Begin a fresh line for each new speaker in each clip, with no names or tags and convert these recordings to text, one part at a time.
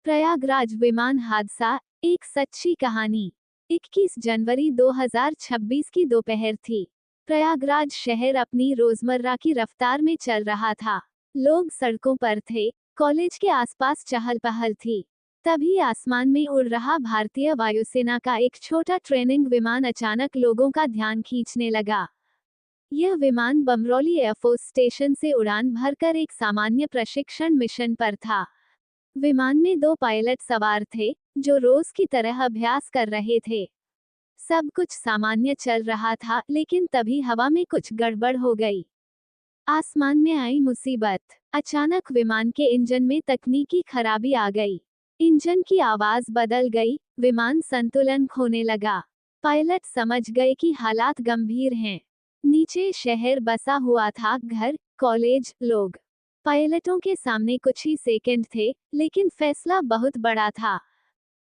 प्रयागराज विमान हादसा, एक सच्ची कहानी। 21 जनवरी 2026 की दोपहर थी। प्रयागराज शहर अपनी रोजमर्रा की रफ्तार में चल रहा था। लोग सड़कों पर थे, कॉलेज के आसपास चहल पहल थी। तभी आसमान में उड़ रहा भारतीय वायुसेना का एक छोटा ट्रेनिंग विमान अचानक लोगों का ध्यान खींचने लगा। यह विमान बमरौली एयरफोर्स स्टेशन से उड़ान भरकर एक सामान्य प्रशिक्षण मिशन पर था। विमान में 2 पायलट सवार थे, जो रोज की तरह अभ्यास कर रहे थे। सब कुछ सामान्य चल रहा था, लेकिन तभी हवा में कुछ गड़बड़ हो गई। आसमान में आई मुसीबत। अचानक विमान के इंजन में तकनीकी खराबी आ गई। इंजन की आवाज बदल गई, विमान संतुलन खोने लगा। पायलट समझ गए कि हालात गंभीर हैं। नीचे शहर बसा हुआ था, घर, कॉलेज, लोग। पायलटों के सामने कुछ ही सेकंड थे, लेकिन फैसला बहुत बड़ा था।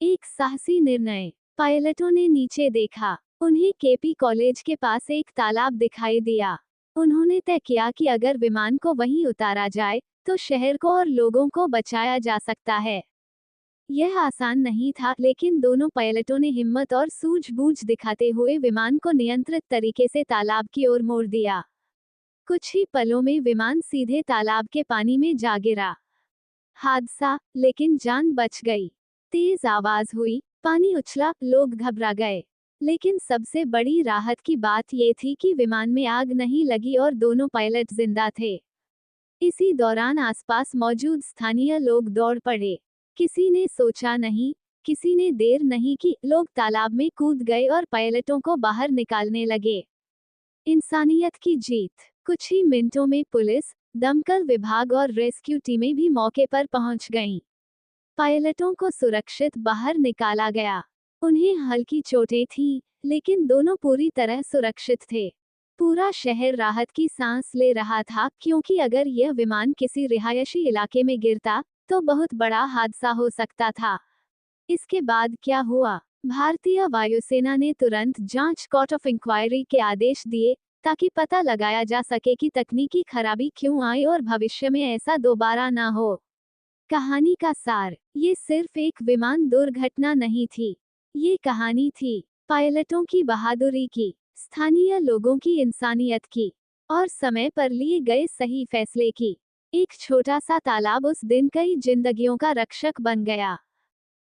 एक साहसी निर्णय। पायलटों ने नीचे देखा। उन्हें केपी कॉलेज के पास एक तालाब दिखाई दिया। उन्होंने तय किया कि अगर विमान को वहीं उतारा जाए, तो शहर को और लोगों को बचाया जा सकता है। यह आसान नहीं था, लेकिन दोनों पायलटों ने हिम्मत और सूझबूझ दिखाते हुए विमान को नियंत्रित तरीके से तालाब की ओर मोड़ दिया। कुछ ही पलों में विमान सीधे तालाब के पानी में जा गिरा। हादसा, लेकिन जान बच गई। तेज आवाज हुई, पानी उछला, लोग घबरा गए। लेकिन सबसे बड़ी राहत की बात ये थी कि विमान में आग नहीं लगी और दोनों पायलट जिंदा थे। इसी दौरान आसपास मौजूद स्थानीय लोग दौड़ पड़े। किसी ने सोचा नहीं, किसी ने देर नहीं की, लोग तालाब में कूद गए और पायलटों को बाहर निकालने लगे। इंसानियत की जीत। कुछ ही मिनटों में पुलिस, दमकल विभाग और रेस्क्यू टीमें भी मौके पर पहुंच गईं। पायलटों को सुरक्षित बाहर निकाला गया। उन्हें हल्की चोटें थीं, लेकिन दोनों पूरी तरह सुरक्षित थे। पूरा शहर राहत की सांस ले रहा था, क्योंकि अगर यह विमान किसी रिहायशी इलाके में गिरता, तो बहुत बड़ा हादसा हो सकता था। इसके बाद क्या हुआ? भारतीय वायुसेना ने तुरंत जांच, कोर्ट ऑफ इंक्वायरी के आदेश दिए, ताकि पता लगाया जा सके कि तकनीकी खराबी क्यों आई और भविष्य में ऐसा दोबारा ना हो। कहानी का सार। ये सिर्फ एक विमान दुर्घटना नहीं थी। ये कहानी थी पायलटों की बहादुरी की, स्थानीय लोगों की इंसानियत की, और समय पर लिए गए सही फैसले की। एक छोटा सा तालाब उस दिन कई जिंदगियों का रक्षक बन गया।